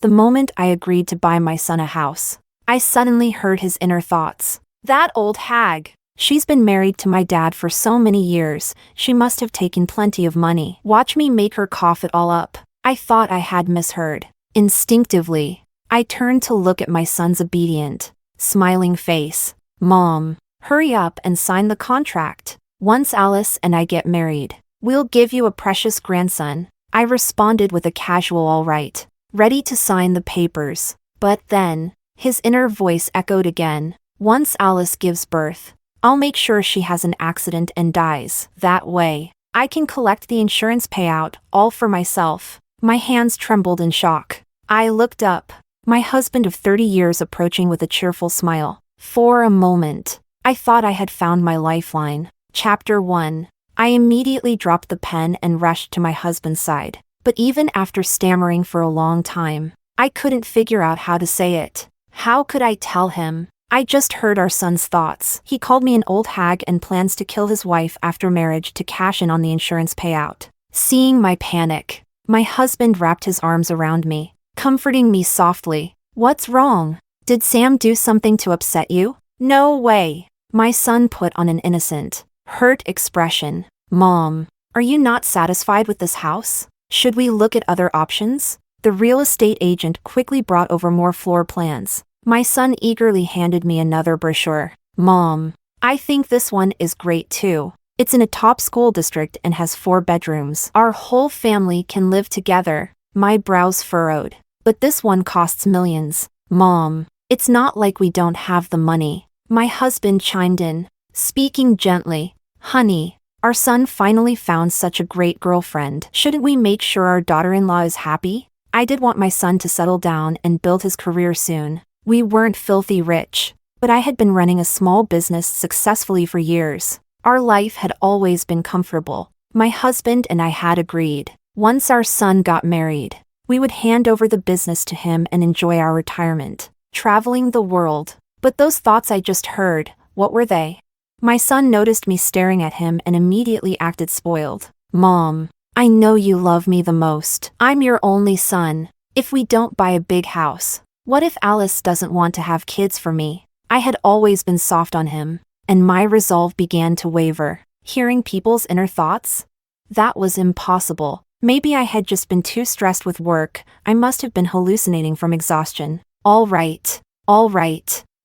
the moment I agreed to buy my son a house. I suddenly heard his inner thoughts. That old hag. She's been married to my dad for so many years, she must have taken plenty of money. Watch me make her cough it all up. I thought I had misheard. Instinctively, I turned to look at my son's obedient, smiling face. Mom, hurry up and sign the contract. Once Alice and I get married, we'll give you a precious grandson. I responded with a casual all right, ready to sign the papers. But then, his inner voice echoed again. Once Alice gives birth, I'll make sure she has an accident and dies. That way, I can collect the insurance payout, all for myself. My hands trembled in shock. I looked up, my husband of 30 years approaching with a cheerful smile. For a moment, I thought I had found my lifeline. Chapter 1. I immediately dropped the pen and rushed to my husband's side. But even after stammering for a long time, I couldn't figure out how to say it. How could I tell him? I just heard our son's thoughts. He called me an old hag and plans to kill his wife after marriage to cash in on the insurance payout. Seeing my panic, my husband wrapped his arms around me, comforting me softly. What's wrong? Did Sam do something to upset you? No way. My son put on an innocent, hurt expression. Mom, are you not satisfied with this house? Should we look at other options? The real estate agent quickly brought over more floor plans. My son eagerly handed me another brochure. Mom, I think this one is great too. It's in a top school district and has 4 bedrooms. Our whole family can live together. My brows furrowed. But this one costs millions. Mom, it's not like we don't have the money. My husband chimed in, speaking gently. Honey, our son finally found such a great girlfriend. Shouldn't we make sure our daughter-in-law is happy? I did want my son to settle down and build his career soon. We weren't filthy rich, but I had been running a small business successfully for years. Our life had always been comfortable. My husband and I had agreed. Once our son got married, we would hand over the business to him and enjoy our retirement, traveling the world. But those thoughts I just heard, what were they? My son noticed me staring at him and immediately acted spoiled. Mom, I know you love me the most. I'm your only son. If we don't buy a big house, what if Alice doesn't want to have kids for me? I had always been soft on him, and my resolve began to waver. Hearing people's inner thoughts? That was impossible. Maybe I had just been too stressed with work. I must have been hallucinating from exhaustion. All right.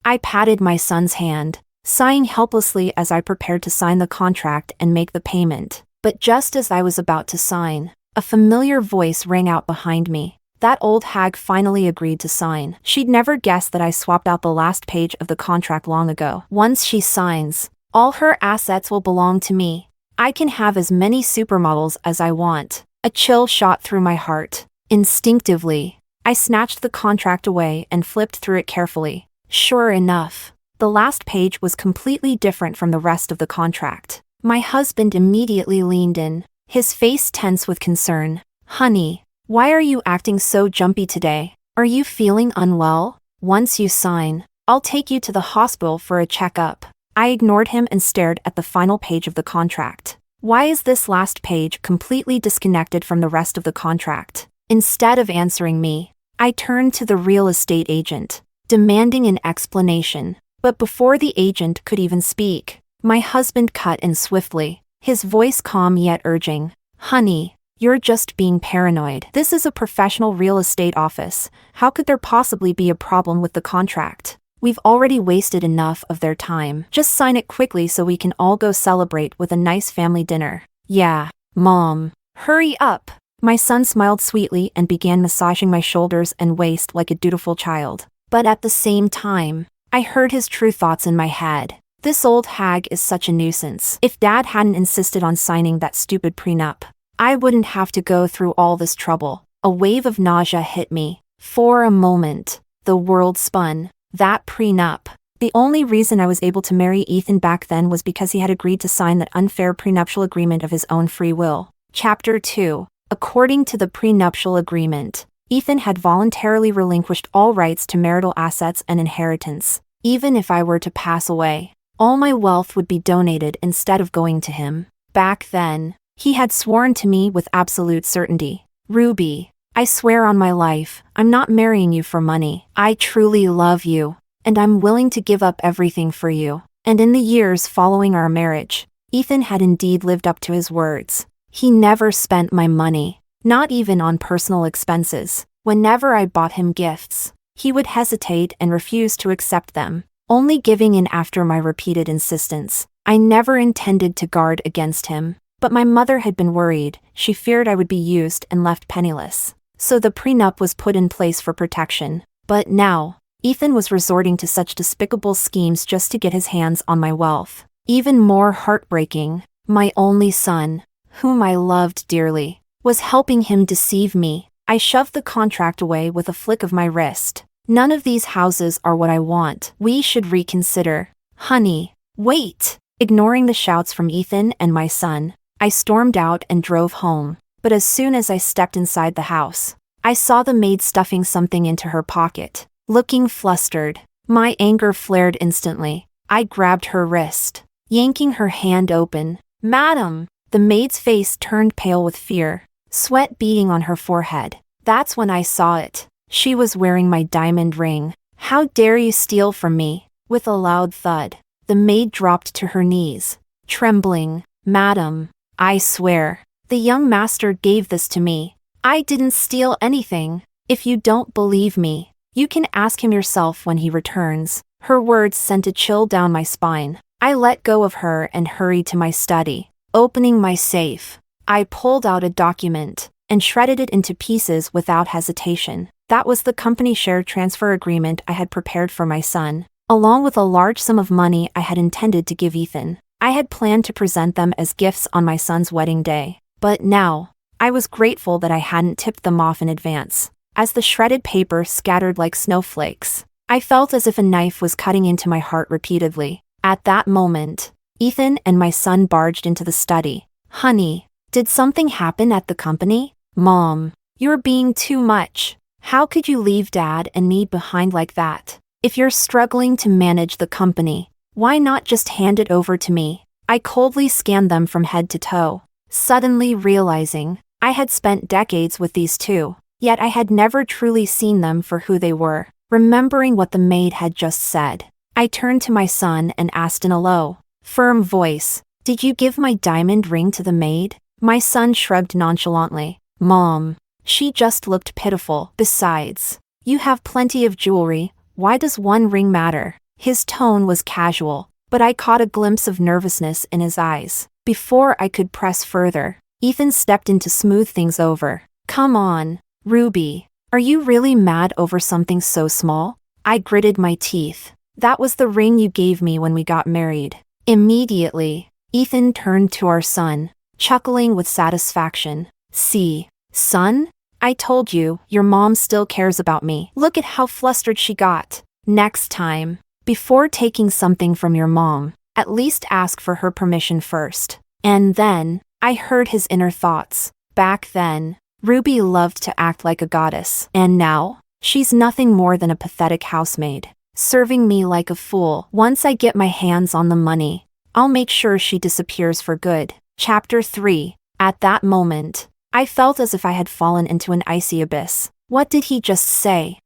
I patted my son's hand, sighing helplessly as I prepared to sign the contract and make the payment. But just as I was about to sign, a familiar voice rang out behind me. That old hag finally agreed to sign. She'd never guessed that I swapped out the last page of the contract long ago. Once she signs, all her assets will belong to me. I can have as many supermodels as I want. A chill shot through my heart. Instinctively, I snatched the contract away and flipped through it carefully. Sure enough, the last page was completely different from the rest of the contract. My husband immediately leaned in, his face tense with concern. Honey, why are you acting so jumpy today? Are you feeling unwell? Once you sign, I'll take you to the hospital for a checkup. I ignored him and stared at the final page of the contract. Why is this last page completely disconnected from the rest of the contract? Instead of answering me, I turned to the real estate agent, demanding an explanation. But before the agent could even speak, my husband cut in swiftly, his voice calm yet urging. Honey, you're just being paranoid. This is a professional real estate office. How could there possibly be a problem with the contract? We've already wasted enough of their time. Just sign it quickly so we can all go celebrate with a nice family dinner. Yeah, Mom. Hurry up. My son smiled sweetly and began massaging my shoulders and waist like a dutiful child. But at the same time, I heard his true thoughts in my head. This old hag is such a nuisance. If Dad hadn't insisted on signing that stupid prenup, I wouldn't have to go through all this trouble. A wave of nausea hit me. For a moment, the world spun. That prenup. The only reason I was able to marry Ethan back then was because he had agreed to sign that unfair prenuptial agreement of his own free will. Chapter 2. According to the prenuptial agreement, Ethan had voluntarily relinquished all rights to marital assets and inheritance. Even if I were to pass away, all my wealth would be donated instead of going to him. Back then, he had sworn to me with absolute certainty. Ruby, I swear on my life, I'm not marrying you for money. I truly love you, and I'm willing to give up everything for you. And in the years following our marriage, Ethan had indeed lived up to his words. He never spent my money, not even on personal expenses. Whenever I bought him gifts, he would hesitate and refuse to accept them, only giving in after my repeated insistence. I never intended to guard against him, but my mother had been worried. She feared I would be used and left penniless. So the prenup was put in place for protection. But now, Ethan was resorting to such despicable schemes just to get his hands on my wealth. Even more heartbreaking, my only son, whom I loved dearly, was helping him deceive me. I shoved the contract away with a flick of my wrist. None of these houses are what I want. We should reconsider. Honey, wait! Ignoring the shouts from Ethan and my son, I stormed out and drove home. But as soon as I stepped inside the house, I saw the maid stuffing something into her pocket. Looking flustered, my anger flared instantly. I grabbed her wrist, yanking her hand open. "Madam!" The maid's face turned pale with fear, sweat beading on her forehead. That's when I saw it. She was wearing my diamond ring. "How dare you steal from me?" With a loud thud, the maid dropped to her knees, trembling. "Madam, I swear, the young master gave this to me. I didn't steal anything. If you don't believe me, you can ask him yourself when he returns." Her words sent a chill down my spine. I let go of her and hurried to my study. Opening my safe, I pulled out a document and shredded it into pieces without hesitation. That was the company share transfer agreement I had prepared for my son, along with a large sum of money I had intended to give Ethan. I had planned to present them as gifts on my son's wedding day. But now, I was grateful that I hadn't tipped them off in advance. As the shredded paper scattered like snowflakes, I felt as if a knife was cutting into my heart repeatedly. At that moment, Ethan and my son barged into the study. "Honey, did something happen at the company?" "Mom, you're being too much. How could you leave Dad and me behind like that? If you're struggling to manage the company, why not just hand it over to me?" I coldly scanned them from head to toe, suddenly realizing I had spent decades with these two, yet I had never truly seen them for who they were. Remembering what the maid had just said, I turned to my son and asked in a low, firm voice, "Did you give my diamond ring to the maid?" My son shrugged nonchalantly. "Mom, she just looked pitiful. Besides, you have plenty of jewelry. Why does one ring matter?" His tone was casual, but I caught a glimpse of nervousness in his eyes. Before I could press further, Ethan stepped in to smooth things over. "Come on, Ruby. Are you really mad over something so small?" I gritted my teeth. "That was the ring you gave me when we got married." Immediately, Ethan turned to our son, chuckling with satisfaction. "See, son? I told you, your mom still cares about me. Look at how flustered she got. Next time, before taking something from your mom, at least ask for her permission first." And then, I heard his inner thoughts. Back then, Ruby loved to act like a goddess. And now, she's nothing more than a pathetic housemaid, serving me like a fool. Once I get my hands on the money, I'll make sure she disappears for good. Chapter 3. At that moment, I felt as if I had fallen into an icy abyss. What did he just say?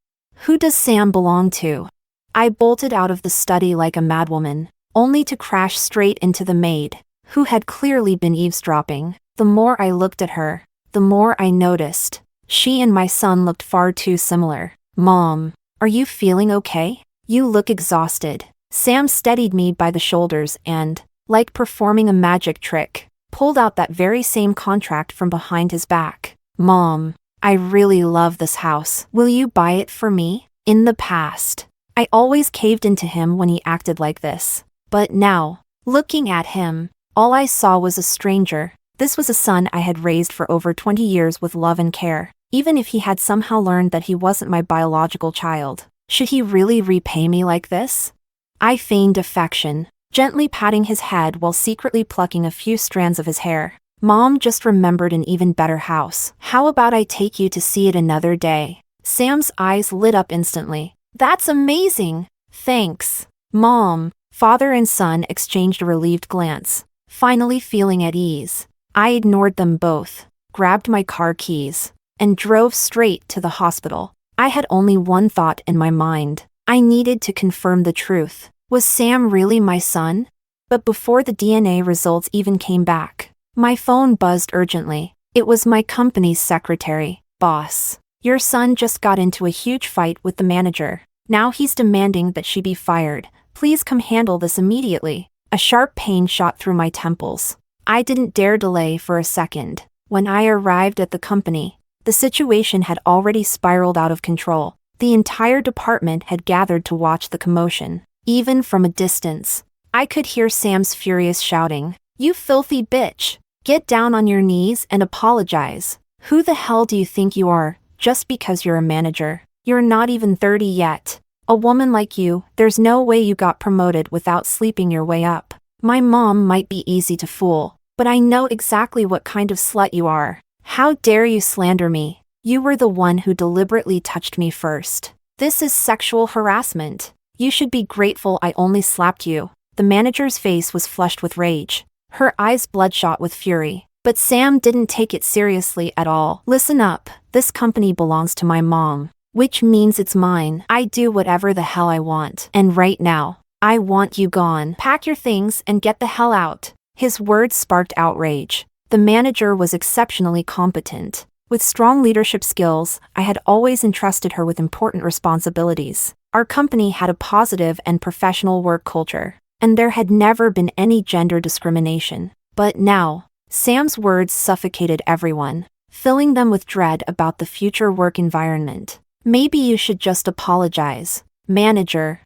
Who does Sam belong to? I bolted out of the study like a madwoman, only to crash straight into the maid, who had clearly been eavesdropping. The more I looked at her, the more I noticed she and my son looked far too similar. "Mom, are you feeling okay? You look exhausted." Sam steadied me by the shoulders and, like performing a magic trick, pulled out that very same contract from behind his back. "Mom, I really love this house. Will you buy it for me?" In the past, I always caved into him when he acted like this. But now, looking at him, all I saw was a stranger. This was a son I had raised for over 20 years with love and care. Even if he had somehow learned that he wasn't my biological child, should he really repay me like this? I feigned affection, gently patting his head while secretly plucking a few strands of his hair. "Mom just remembered an even better house. How about I take you to see it another day?" Sam's eyes lit up instantly. "That's amazing! Thanks, Mom." Father and son exchanged a relieved glance, finally feeling at ease. I ignored them both, grabbed my car keys, and drove straight to the hospital. I had only one thought in my mind. I needed to confirm the truth. Was Sam really my son? But before the DNA results even came back, my phone buzzed urgently. It was my company's secretary. Boss, your son just got into a huge fight with the manager. Now he's demanding that she be fired. Please come handle this immediately. A sharp pain shot through my temples. I didn't dare delay for a second. When I arrived at the company, the situation had already spiraled out of control. The entire department had gathered to watch the commotion. Even from a distance, I could hear Sam's furious shouting, "You filthy bitch! Get down on your knees and apologize. Who the hell do you think you are, just because you're a manager? You're not even 30 yet. A woman like you, there's no way you got promoted without sleeping your way up. My mom might be easy to fool, but I know exactly what kind of slut you are. How dare you slander me? You were the one who deliberately touched me first. This is sexual harassment. You should be grateful I only slapped you." The manager's face was flushed with rage, her eyes bloodshot with fury. But Sam didn't take it seriously at all. "Listen up, this company belongs to my mom, which means it's mine. I do whatever the hell I want. And right now, I want you gone. Pack your things and get the hell out." His words sparked outrage. The manager was exceptionally competent. With strong leadership skills, I had always entrusted her with important responsibilities. Our company had a positive and professional work culture, and there had never been any gender discrimination. But now, Sam's words suffocated everyone, filling them with dread about the future work environment. "Maybe you should just apologize, manager.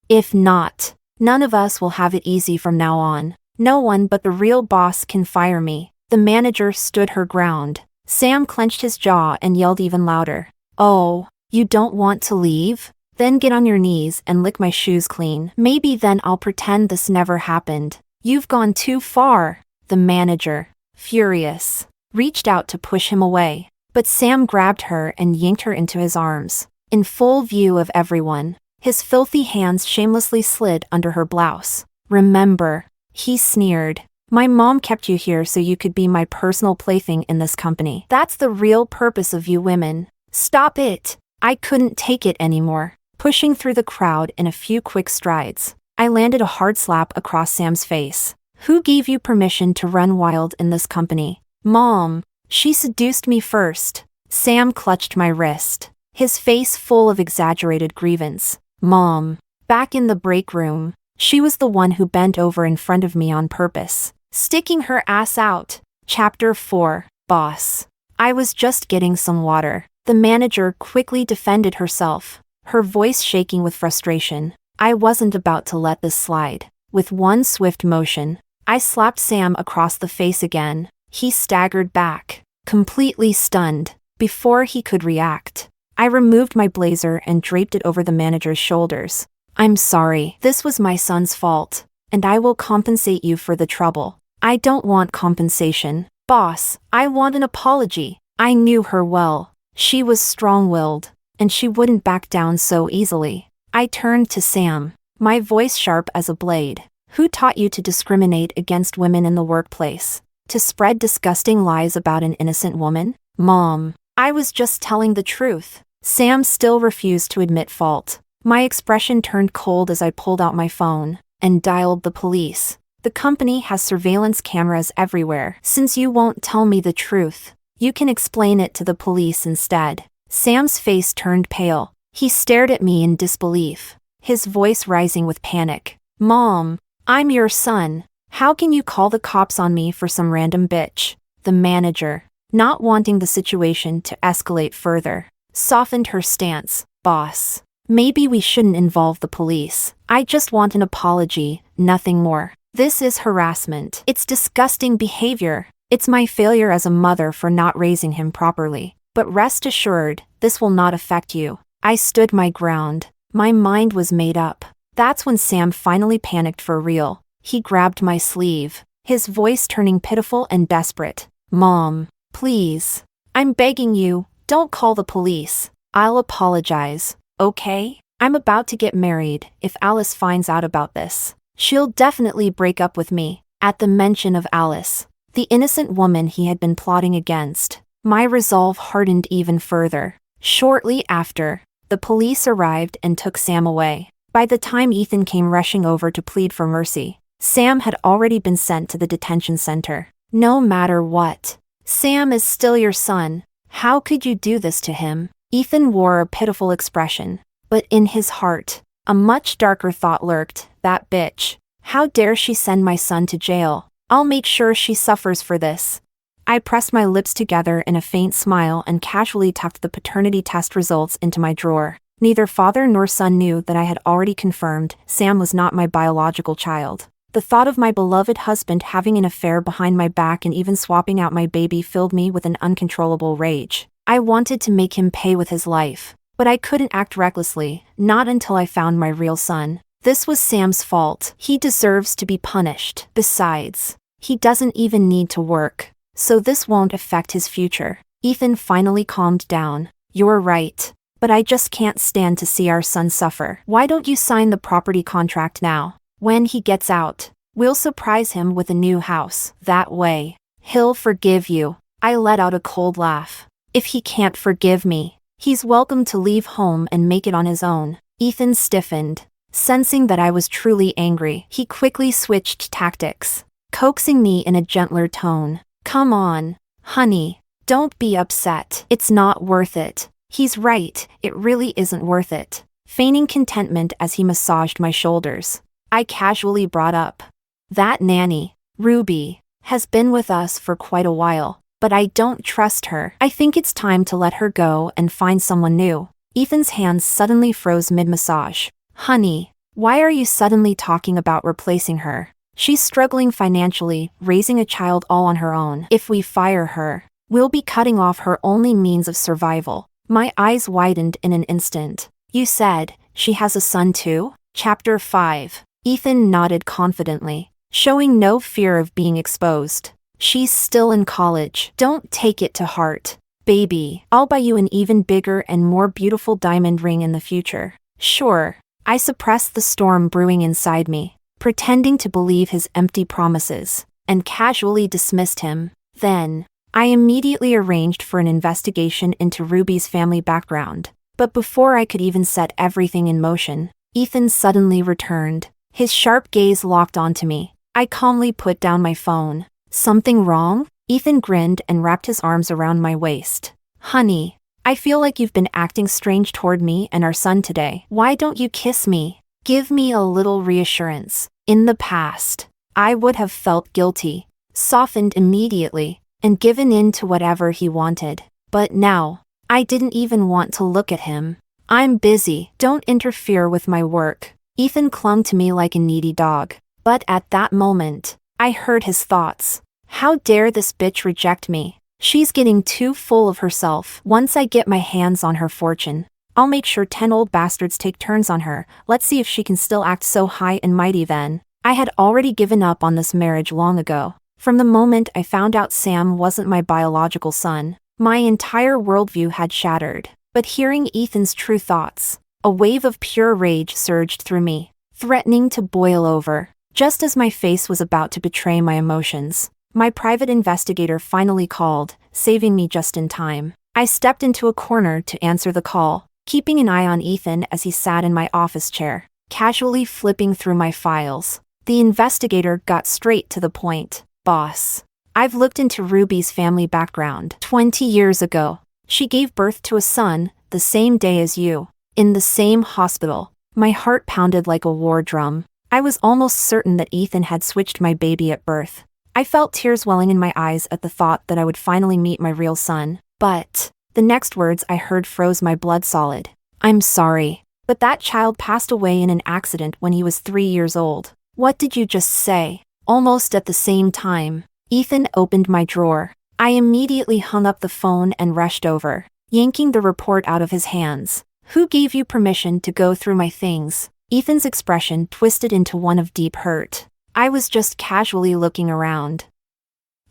If not, none of us will have it easy from now on. No one but the real boss can fire me." The manager stood her ground. Sam clenched his jaw and yelled even louder. "Oh, you don't want to leave? Then get on your knees and lick my shoes clean. Maybe then I'll pretend this never happened. You've gone too far." The manager, furious, reached out to push him away, but Sam grabbed her and yanked her into his arms. In full view of everyone, his filthy hands shamelessly slid under her blouse. "Remember," he sneered, "my mom kept you here so you could be my personal plaything in this company. That's the real purpose of you women. Stop it." I couldn't take it anymore. Pushing through the crowd in a few quick strides, I landed a hard slap across Sam's face. "Who gave you permission to run wild in this company?" "Mom. She seduced me first." Sam clutched my wrist, his face full of exaggerated grievance. "Mom." Back in the break room, she was the one who bent over in front of me on purpose, sticking her ass out. Chapter 4, Boss. I was just getting some water. The manager quickly defended herself, her voice shaking with frustration. I wasn't about to let this slide. With one swift motion, I slapped Sam across the face again. He staggered back, completely stunned. Before he could react, I removed my blazer and draped it over the manager's shoulders. "I'm sorry. This was my son's fault, and I will compensate you for the trouble." "I don't want compensation, boss. I want an apology." I knew her well. She was strong-willed, and she wouldn't back down so easily. I turned to Sam, my voice sharp as a blade. "Who taught you to discriminate against women in the workplace? To spread disgusting lies about an innocent woman?" "Mom, I was just telling the truth." Sam still refused to admit fault. My expression turned cold as I pulled out my phone and dialed the police. "The company has surveillance cameras everywhere. Since you won't tell me the truth, you can explain it to the police instead." Sam's face turned pale. He stared at me in disbelief, his voice rising with panic. "Mom, I'm your son. How can you call the cops on me for some random bitch?" The manager, not wanting the situation to escalate further, softened her stance. "Boss, maybe we shouldn't involve the police. I just want an apology, nothing more. This is harassment. It's disgusting behavior. It's my failure as a mother for not raising him properly. But rest assured, this will not affect you." I stood my ground. My mind was made up. That's when Sam finally panicked for real. He grabbed my sleeve, his voice turning pitiful and desperate. "Mom, please. I'm begging you, don't call the police. I'll apologize, okay? I'm about to get married. If Alice finds out about this, she'll definitely break up with me." At the mention of Alice, the innocent woman he had been plotting against, My resolve hardened even further. Shortly after, the police arrived and took Sam away. By the time Ethan came rushing over to plead for mercy, Sam had already been sent to the detention center. No matter what, Sam is still your son. How could you do this to him? Ethan wore a pitiful expression, but in his heart, a much darker thought lurked. That bitch. How dare she send my son to jail? I'll make sure she suffers for this. I pressed my lips together in a faint smile and casually tucked the paternity test results into my drawer. Neither father nor son knew that I had already confirmed Sam was not my biological child. The thought of my beloved husband having an affair behind my back and even swapping out my baby filled me with an uncontrollable rage. I wanted to make him pay with his life, but I couldn't act recklessly, not until I found my real son. This was Sam's fault. He deserves to be punished. Besides, he doesn't even need to work, so this won't affect his future. Ethan finally calmed down. You're right, but I just can't stand to see our son suffer. Why don't you sign the property contract now? When he gets out, we'll surprise him with a new house. That way, he'll forgive you. I let out a cold laugh. If he can't forgive me, he's welcome to leave home and make it on his own. Ethan stiffened. Sensing that I was truly angry, he quickly switched tactics, coaxing me in a gentler tone. Come on, honey, don't be upset. It's not worth it. He's right, it really isn't worth it. Feigning contentment as he massaged my shoulders, I casually brought up. That nanny, Ruby, has been with us for quite a while, but I don't trust her. I think it's time to let her go and find someone new. Ethan's hands suddenly froze mid-massage. Honey, why are you suddenly talking about replacing her? She's struggling financially, raising a child all on her own. If we fire her, we'll be cutting off her only means of survival. My eyes widened in an instant. You said, she has a son too? Chapter 5. Ethan nodded confidently, showing no fear of being exposed. She's still in college. Don't take it to heart. Baby, I'll buy you an even bigger and more beautiful diamond ring in the future. Sure. I suppressed the storm brewing inside me, pretending to believe his empty promises, and casually dismissed him. Then, I immediately arranged for an investigation into Ruby's family background. But before I could even set everything in motion, Ethan suddenly returned. His sharp gaze locked onto me. I calmly put down my phone. Something wrong? Ethan grinned and wrapped his arms around my waist. Honey, I feel like you've been acting strange toward me and our son today. Why don't you kiss me? Give me a little reassurance. In the past, I would have felt guilty, softened immediately, and given in to whatever he wanted. But now, I didn't even want to look at him. I'm busy. Don't interfere with my work. Ethan clung to me like a needy dog. But at that moment, I heard his thoughts. How dare this bitch reject me? She's getting too full of herself. Once I get my hands on her fortune, I'll make sure 10 old bastards take turns on her. Let's see if she can still act so high and mighty then. I had already given up on this marriage long ago. From the moment I found out Sam wasn't my biological son, my entire worldview had shattered. But hearing Ethan's true thoughts, a wave of pure rage surged through me, threatening to boil over. Just as my face was about to betray my emotions, my private investigator finally called, saving me just in time. I stepped into a corner to answer the call, keeping an eye on Ethan as he sat in my office chair, casually flipping through my files. The investigator got straight to the point. Boss, I've looked into Ruby's family background. 20 years ago, she gave birth to a son, the same day as you, in the same hospital. My heart pounded like a war drum. I was almost certain that Ethan had switched my baby at birth. I felt tears welling in my eyes at the thought that I would finally meet my real son. But the next words I heard froze my blood solid. I'm sorry, but that child passed away in an accident when he was 3 years old. What did you just say? Almost at the same time, Ethan opened my drawer. I immediately hung up the phone and rushed over, yanking the report out of his hands. Who gave you permission to go through my things? Ethan's expression twisted into one of deep hurt. I was just casually looking around.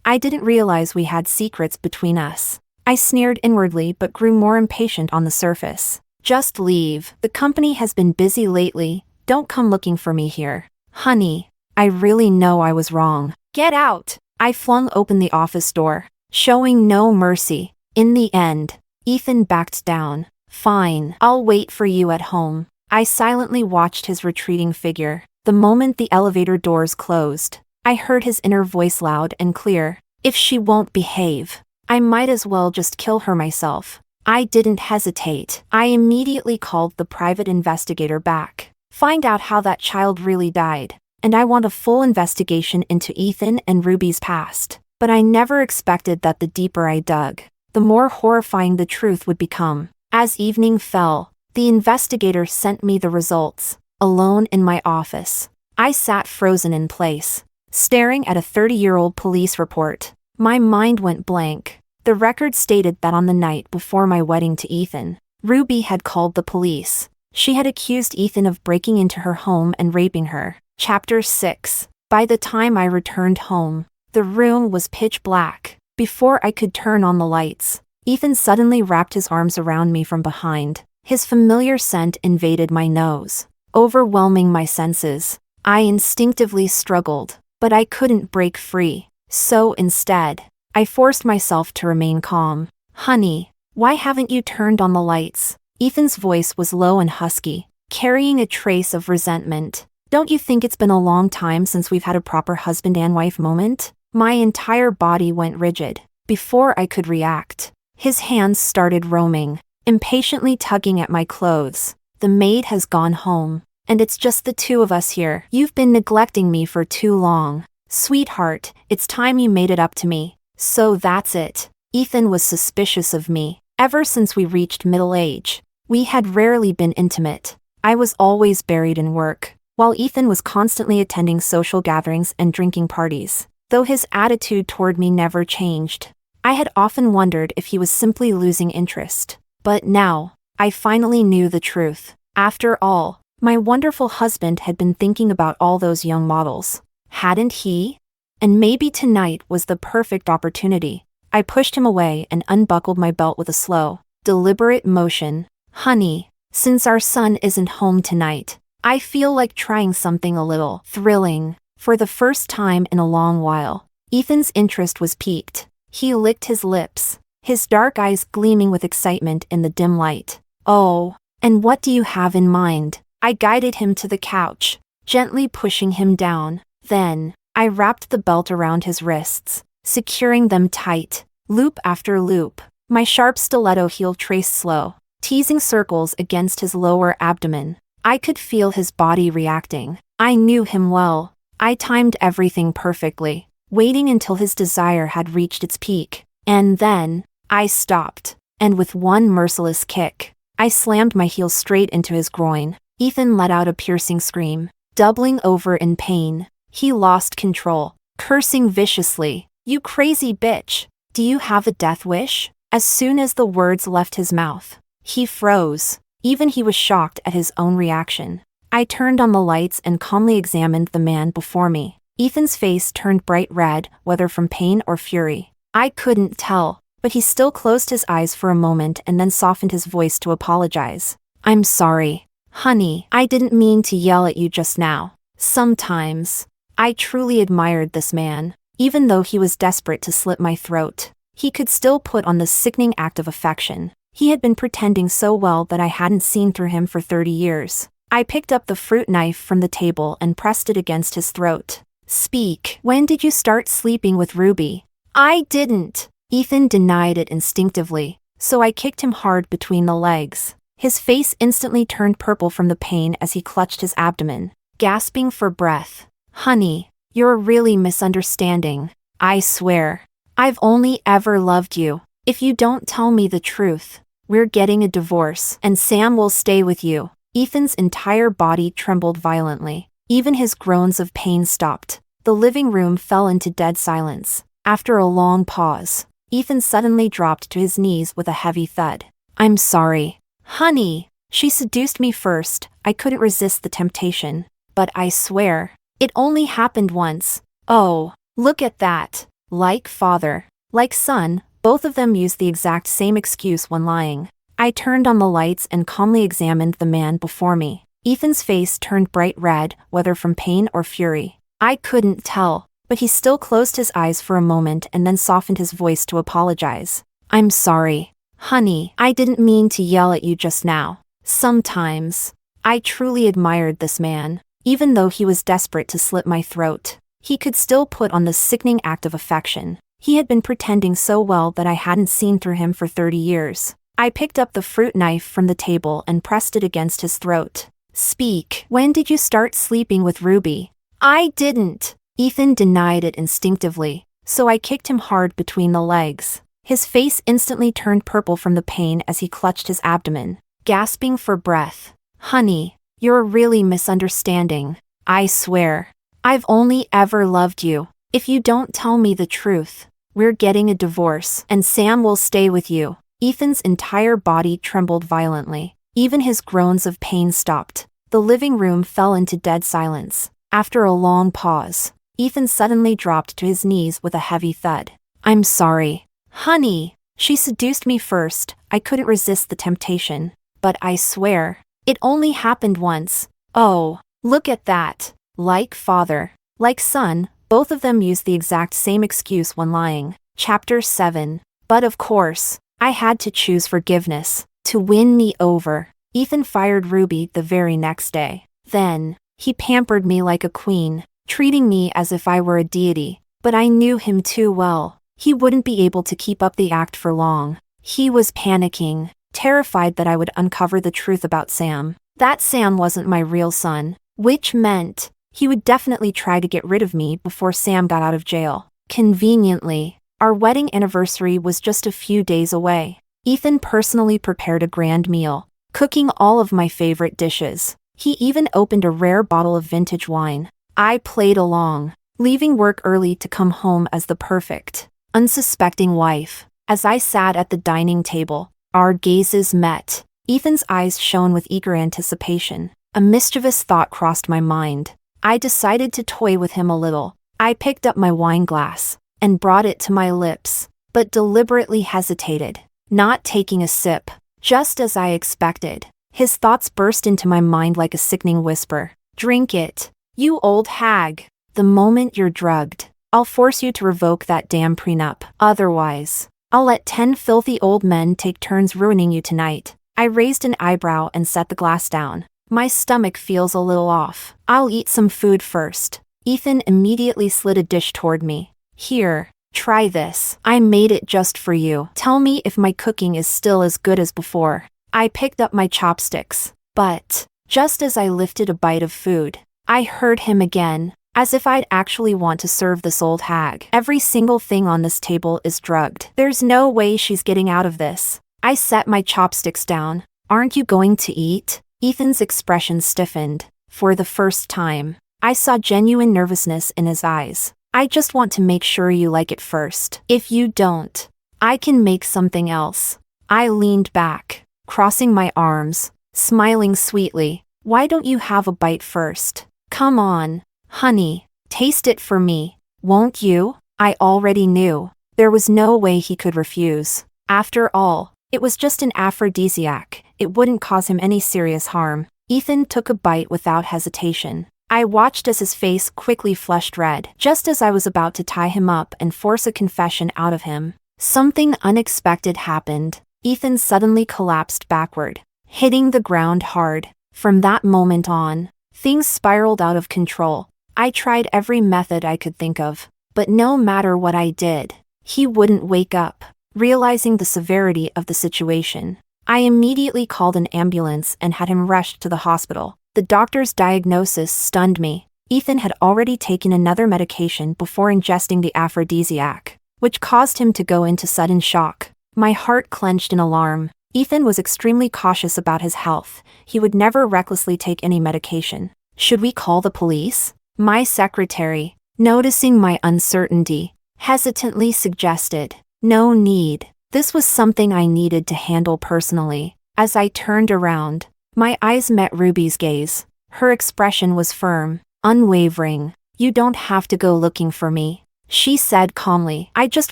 I didn't realize we had secrets between us. I sneered inwardly but grew more impatient on the surface. Just leave. The company has been busy lately. Don't come looking for me here. Honey, I really know I was wrong. Get out! I flung open the office door, showing no mercy. In the end, Ethan backed down. Fine, I'll wait for you at home. I silently watched his retreating figure. The moment the elevator doors closed, I heard his inner voice loud and clear. If she won't behave, I might as well just kill her myself. I didn't hesitate. I immediately called the private investigator back. Find out how that child really died. And I want a full investigation into Ethan and Ruby's past. But I never expected that the deeper I dug, the more horrifying the truth would become. As evening fell, the investigator sent me the results. Alone in my office, I sat frozen in place, staring at a 30-year-old police report. My mind went blank. The record stated that on the night before my wedding to Ethan, Ruby had called the police. She had accused Ethan of breaking into her home and raping her. Chapter 6. By the time I returned home, the room was pitch black. Before I could turn on the lights, Ethan suddenly wrapped his arms around me from behind. His familiar scent invaded my nose, overwhelming my senses. I instinctively struggled, but I couldn't break free. So instead, I forced myself to remain calm. Honey, why haven't you turned on the lights? Ethan's voice was low and husky, carrying a trace of resentment. Don't you think it's been a long time since we've had a proper husband and wife moment? My entire body went rigid. Before I could react, his hands started roaming, impatiently tugging at my clothes. The maid has gone home, and it's just the two of us here. You've been neglecting me for too long. Sweetheart, it's time you made it up to me. So that's it. Ethan was suspicious of me. Ever since we reached middle age, we had rarely been intimate. I was always buried in work, while Ethan was constantly attending social gatherings and drinking parties. Though his attitude toward me never changed, I had often wondered if he was simply losing interest. But now, I finally knew the truth. After all, my wonderful husband had been thinking about all those young models. Hadn't he? And maybe tonight was the perfect opportunity. I pushed him away and unbuckled my belt with a slow, deliberate motion. Honey, since our son isn't home tonight, I feel like trying something a little thrilling. For the first time in a long while, Ethan's interest was piqued. He licked his lips, his dark eyes gleaming with excitement in the dim light. Oh, and what do you have in mind? I guided him to the couch, gently pushing him down. Then, I wrapped the belt around his wrists, securing them tight, loop after loop. My sharp stiletto heel traced slow, teasing circles against his lower abdomen. I could feel his body reacting. I knew him well. I timed everything perfectly, waiting until his desire had reached its peak. And then, I stopped, and with one merciless kick, I slammed my heel straight into his groin. Ethan let out a piercing scream, doubling over in pain. He lost control, cursing viciously. You crazy bitch! Do you have a death wish? As soon as the words left his mouth, he froze. Even he was shocked at his own reaction. I turned on the lights and calmly examined the man before me. Ethan's face turned bright red, whether from pain or fury. I couldn't tell, but he still closed his eyes for a moment and then softened his voice to apologize. I'm sorry. Honey, I didn't mean to yell at you just now. Sometimes. I truly admired this man. Even though he was desperate to slit my throat, he could still put on the sickening act of affection. He had been pretending so well that I hadn't seen through him for 30 years. I picked up the fruit knife from the table and pressed it against his throat. Speak. When did you start sleeping with Ruby? I didn't. Ethan denied it instinctively, so I kicked him hard between the legs. His face instantly turned purple from the pain as he clutched his abdomen, gasping for breath. Honey, you're really misunderstanding. I swear, I've only ever loved you. If you don't tell me the truth, we're getting a divorce, and Sam will stay with you. Ethan's entire body trembled violently. Even his groans of pain stopped. The living room fell into dead silence. After a long pause, Ethan suddenly dropped to his knees with a heavy thud. I'm sorry. Honey, she seduced me first. I couldn't resist the temptation. But I swear, it only happened once. Oh, look at that. Like father, like son, both of them used the exact same excuse when lying. I turned on the lights and calmly examined the man before me. Ethan's face turned bright red, whether from pain or fury. I couldn't tell, but he still closed his eyes for a moment and then softened his voice to apologize. I'm sorry. Honey, I didn't mean to yell at you just now. Sometimes. I truly admired this man. Even though he was desperate to slit my throat, he could still put on this sickening act of affection. He had been pretending so well that I hadn't seen through him for 30 years. I picked up the fruit knife from the table and pressed it against his throat. Speak. When did you start sleeping with Ruby? I didn't. Ethan denied it instinctively, so I kicked him hard between the legs. His face instantly turned purple from the pain as he clutched his abdomen, gasping for breath. Honey, you're really misunderstanding. I swear. I've only ever loved you. If you don't tell me the truth, we're getting a divorce, and Sam will stay with you. Ethan's entire body trembled violently. Even his groans of pain stopped. The living room fell into dead silence. After a long pause, Ethan suddenly dropped to his knees with a heavy thud. I'm sorry. Honey, she seduced me first. I couldn't resist the temptation. But I swear, it only happened once. Oh, look at that. Like father, like son, both of them used the exact same excuse when lying. Chapter 7. But of course, I had to choose forgiveness. To win me over. Ethan fired Ruby the very next day. Then, he pampered me like a queen, treating me as if I were a deity. But I knew him too well. He wouldn't be able to keep up the act for long. He was panicking, terrified that I would uncover the truth about Sam. That Sam wasn't my real son, which meant he would definitely try to get rid of me before Sam got out of jail. Conveniently, our wedding anniversary was just a few days away. Ethan personally prepared a grand meal, cooking all of my favorite dishes. He even opened a rare bottle of vintage wine. I played along, leaving work early to come home as the perfect, unsuspecting wife. As I sat at the dining table, our gazes met. Ethan's eyes shone with eager anticipation. A mischievous thought crossed my mind. I decided to toy with him a little. I picked up my wine glass and brought it to my lips, but deliberately hesitated, not taking a sip. Just as I expected, his thoughts burst into my mind like a sickening whisper. Drink it, you old hag. The moment you're drugged, I'll force you to revoke that damn prenup. Otherwise, I'll let 10 filthy old men take turns ruining you tonight. I raised an eyebrow and set the glass down. My stomach feels a little off. I'll eat some food first. Ethan immediately slid a dish toward me. Here, try this. I made it just for you. Tell me if my cooking is still as good as before. I picked up my chopsticks, but just as I lifted a bite of food, I heard him again, as if I'd actually want to serve this old hag. Every single thing on this table is drugged. There's no way she's getting out of this. I set my chopsticks down. Aren't you going to eat? Ethan's expression stiffened. For the first time, I saw genuine nervousness in his eyes. I just want to make sure you like it first. If you don't, I can make something else. I leaned back, crossing my arms, smiling sweetly. Why don't you have a bite first? Come on, honey, taste it for me, won't you? I already knew. There was no way he could refuse. After all, it was just an aphrodisiac. It wouldn't cause him any serious harm. Ethan took a bite without hesitation. I watched as his face quickly flushed red. Just as I was about to tie him up and force a confession out of him, something unexpected happened. Ethan suddenly collapsed backward, hitting the ground hard. From that moment on, things spiraled out of control. I tried every method I could think of, but no matter what I did, he wouldn't wake up. Realizing the severity of the situation, I immediately called an ambulance and had him rushed to the hospital. The doctor's diagnosis stunned me. Ethan had already taken another medication before ingesting the aphrodisiac, which caused him to go into sudden shock. My heart clenched in alarm. Ethan was extremely cautious about his health. He would never recklessly take any medication. Should we call the police? My secretary, noticing my uncertainty, hesitantly suggested. No need. This was something I needed to handle personally. As I turned around, my eyes met Ruby's gaze. Her expression was firm, unwavering. You don't have to go looking for me, she said calmly. I just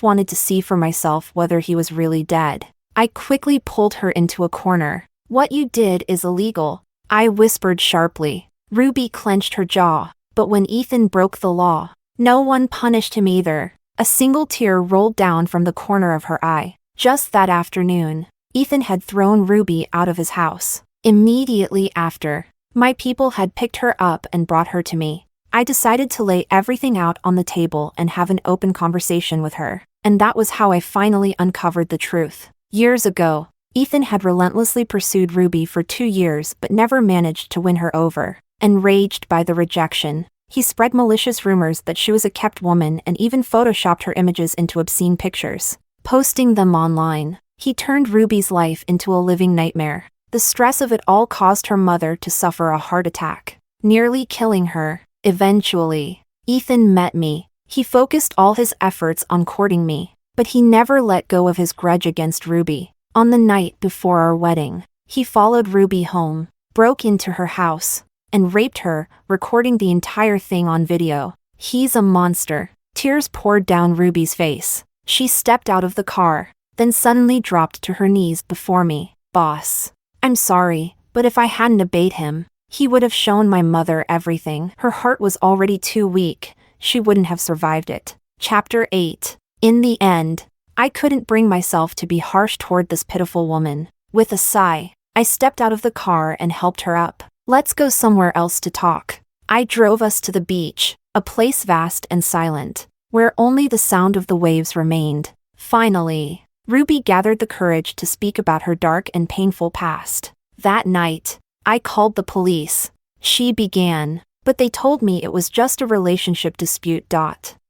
wanted to see for myself whether he was really dead. I quickly pulled her into a corner. What you did is illegal, I whispered sharply. Ruby clenched her jaw. But when Ethan broke the law, no one punished him either. A single tear rolled down from the corner of her eye. Just that afternoon, Ethan had thrown Ruby out of his house. Immediately after, my people had picked her up and brought her to me. I decided to lay everything out on the table and have an open conversation with her. And that was how I finally uncovered the truth. Years ago, Ethan had relentlessly pursued Ruby for 2 years but never managed to win her over. Enraged by the rejection, he spread malicious rumors that she was a kept woman and even photoshopped her images into obscene pictures. Posting them online, he turned Ruby's life into a living nightmare. The stress of it all caused her mother to suffer a heart attack, nearly killing her. Eventually, Ethan met me. He focused all his efforts on courting me, but he never let go of his grudge against Ruby. On the night before our wedding, he followed Ruby home, broke into her house, and raped her, recording the entire thing on video. He's a monster. Tears poured down Ruby's face. She stepped out of the car, then suddenly dropped to her knees before me. Boss, I'm sorry, but if I hadn't obeyed him, he would have shown my mother everything. Her heart was already too weak. She wouldn't have survived it. Chapter 8. In the end, I couldn't bring myself to be harsh toward this pitiful woman. With a sigh, I stepped out of the car and helped her up. Let's go somewhere else to talk. I drove us to the beach, a place vast and silent, where only the sound of the waves remained. Finally, Ruby gathered the courage to speak about her dark and painful past. That night, I called the police. She began, but they told me it was just a relationship dispute.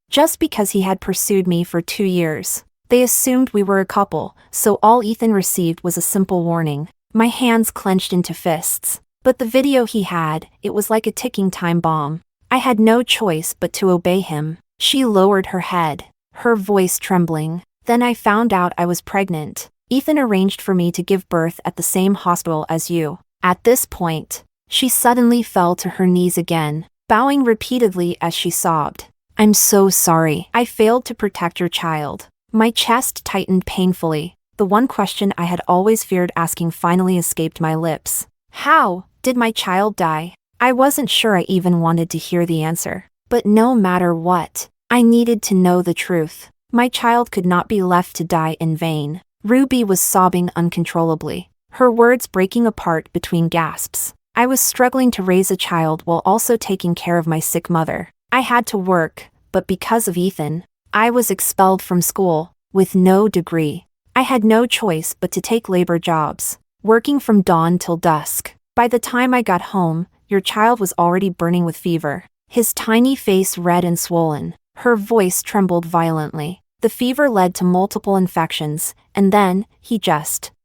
Just because he had pursued me for 2 years. They assumed we were a couple, so all Ethan received was a simple warning. My hands clenched into fists. But the video he had, it was like a ticking time bomb. I had no choice but to obey him. She lowered her head, her voice trembling. Then I found out I was pregnant. Ethan arranged for me to give birth at the same hospital as you. At this point, she suddenly fell to her knees again, bowing repeatedly as she sobbed. I'm so sorry. I failed to protect your child. My chest tightened painfully. The one question I had always feared asking finally escaped my lips. How did my child die? I wasn't sure I even wanted to hear the answer. But no matter what, I needed to know the truth. My child could not be left to die in vain. Ruby was sobbing uncontrollably, her words breaking apart between gasps. I was struggling to raise a child while also taking care of my sick mother. I had to work, but because of Ethan, I was expelled from school, with no degree. I had no choice but to take labor jobs, working from dawn till dusk. By the time I got home, your child was already burning with fever, his tiny face red and swollen. Her voice trembled violently. The fever led to multiple infections, and then,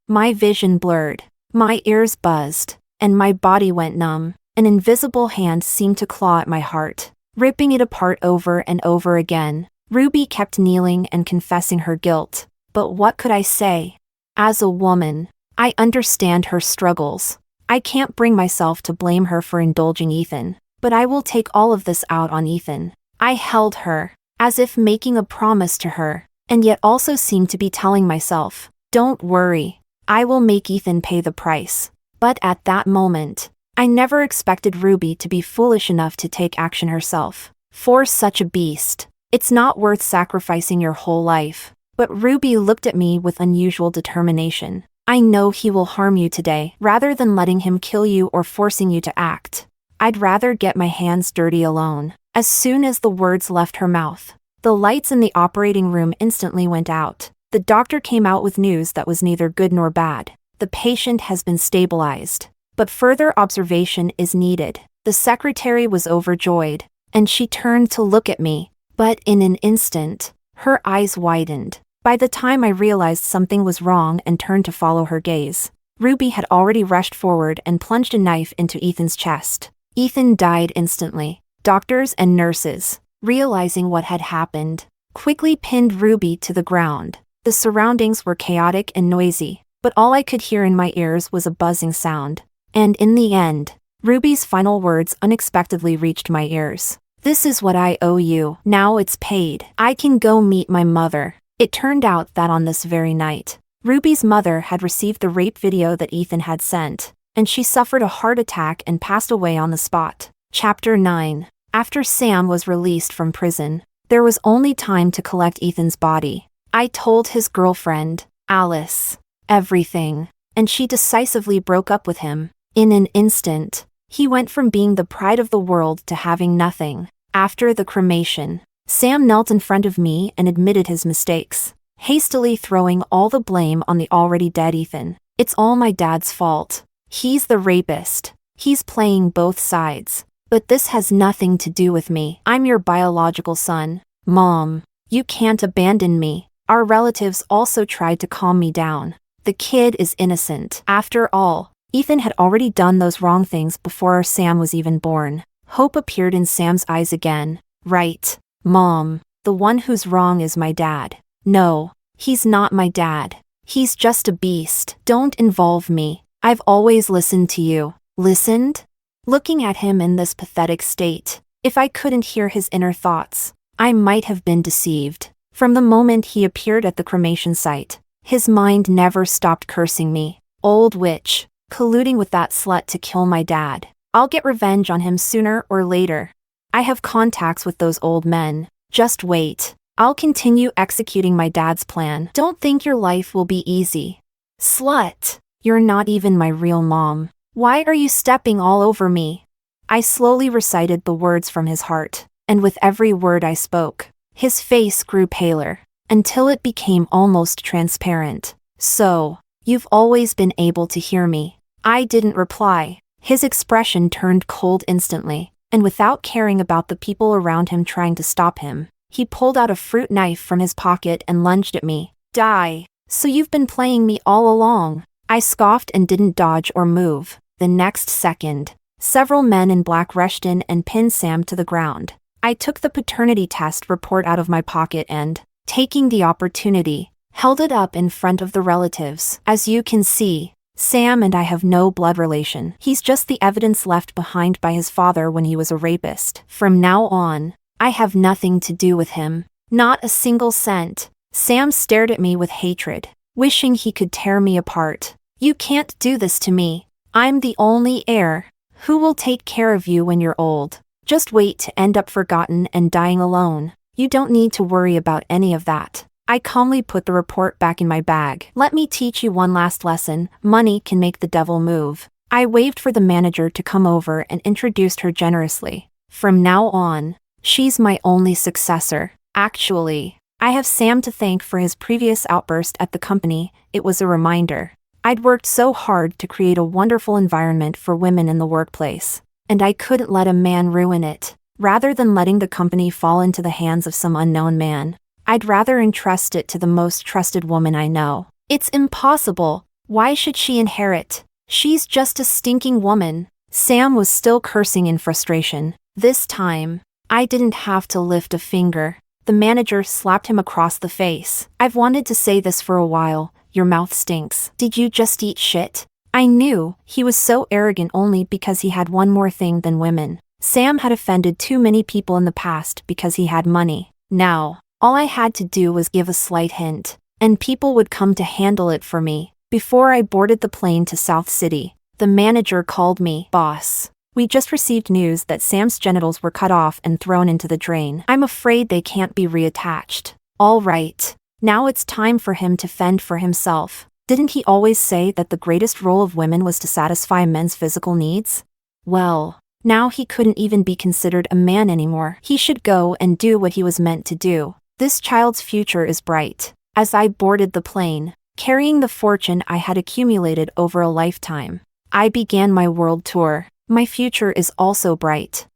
my vision blurred, my ears buzzed, and my body went numb. An invisible hand seemed to claw at my heart, ripping it apart over and over again. Ruby kept kneeling and confessing her guilt. But what could I say? As a woman, I understand her struggles. I can't bring myself to blame her for indulging Ethan, but I will take all of this out on Ethan. I held her, as if making a promise to her, and yet also seemed to be telling myself, don't worry, I will make Ethan pay the price. But at that moment, I never expected Ruby to be foolish enough to take action herself. For such a beast, it's not worth sacrificing your whole life. But Ruby looked at me with unusual determination. I know he will harm you today. Rather than letting him kill you or forcing you to act, I'd rather get my hands dirty alone. As soon as the words left her mouth, the lights in the operating room instantly went out. The doctor came out with news that was neither good nor bad. The patient has been stabilized, but further observation is needed. The secretary was overjoyed, and she turned to look at me, but in an instant, her eyes widened. By the time I realized something was wrong and turned to follow her gaze, Ruby had already rushed forward and plunged a knife into Ethan's chest. Ethan died instantly. Doctors and nurses, realizing what had happened, quickly pinned Ruby to the ground. The surroundings were chaotic and noisy, but all I could hear in my ears was a buzzing sound. And in the end, Ruby's final words unexpectedly reached my ears. This is what I owe you. Now it's paid. I can go meet my mother. It turned out that on this very night, Ruby's mother had received the rape video that Ethan had sent, and she suffered a heart attack and passed away on the spot. Chapter 9. After Sam was released from prison, there was only time to collect Ethan's body. I told his girlfriend, Alice. Everything. And she decisively broke up with him. In an instant, he went from being the pride of the world to having nothing. After the cremation, Sam knelt in front of me and admitted his mistakes, hastily throwing all the blame on the already dead Ethan. It's all my dad's fault. He's the rapist. He's playing both sides. But this has nothing to do with me. I'm your biological son. Mom, you can't abandon me. Our relatives also tried to calm me down. The kid is innocent. After all, Ethan had already done those wrong things before Sam was even born. Hope appeared in Sam's eyes again. Right, Mom. The one who's wrong is my dad. No, he's not my dad. He's just a beast. Don't involve me. I've always listened to you. Listened? Looking at him in this pathetic state, if I couldn't hear his inner thoughts, I might have been deceived. From the moment he appeared at the cremation site, his mind never stopped cursing me. Old witch, colluding with that slut to kill my dad. I'll get revenge on him sooner or later. I have contacts with those old men. Just wait. I'll continue executing my dad's plan. Don't think your life will be easy. Slut, you're not even my real mom. Why are you stepping all over me? I slowly recited the words from his heart, and with every word I spoke, his face grew paler, until it became almost transparent. So, you've always been able to hear me. I didn't reply. His expression turned cold instantly, and without caring about the people around him trying to stop him, he pulled out a fruit knife from his pocket and lunged at me. Die. So you've been playing me all along. I scoffed and didn't dodge or move. The next second, several men in black rushed in and pinned Sam to the ground. I took the paternity test report out of my pocket and, taking the opportunity, held it up in front of the relatives. As you can see, Sam and I have no blood relation. He's just the evidence left behind by his father when he was a rapist. From now on, I have nothing to do with him. Not a single cent. Sam stared at me with hatred, wishing he could tear me apart. You can't do this to me. I'm the only heir. Who will take care of you when you're old? Just wait to end up forgotten and dying alone. You don't need to worry about any of that. I calmly put the report back in my bag. Let me teach you one last lesson. Money can make the devil move. I waved for the manager to come over and introduced her generously. From now on, she's my only successor. Actually, I have Sam to thank for his previous outburst at the company. It was a reminder. I'd worked so hard to create a wonderful environment for women in the workplace, and I couldn't let a man ruin it. Rather than letting the company fall into the hands of some unknown man, I'd rather entrust it to the most trusted woman I know. It's impossible. Why should she inherit? She's just a stinking woman. Sam was still cursing in frustration. This time, I didn't have to lift a finger. The manager slapped him across the face. I've wanted to say this for a while. Your mouth stinks. Did you just eat shit? I knew he was so arrogant only because he had one more thing than women. Sam had offended too many people in the past because he had money. Now, all I had to do was give a slight hint, and people would come to handle it for me. Before I boarded the plane to South City, the manager called me. Boss, we just received news that Sam's genitals were cut off and thrown into the drain. I'm afraid they can't be reattached. All right. Now it's time for him to fend for himself. Didn't he always say that the greatest role of women was to satisfy men's physical needs? Well, now he couldn't even be considered a man anymore. He should go and do what he was meant to do. This child's future is bright. As I boarded the plane, carrying the fortune I had accumulated over a lifetime, I began my world tour. My future is also bright.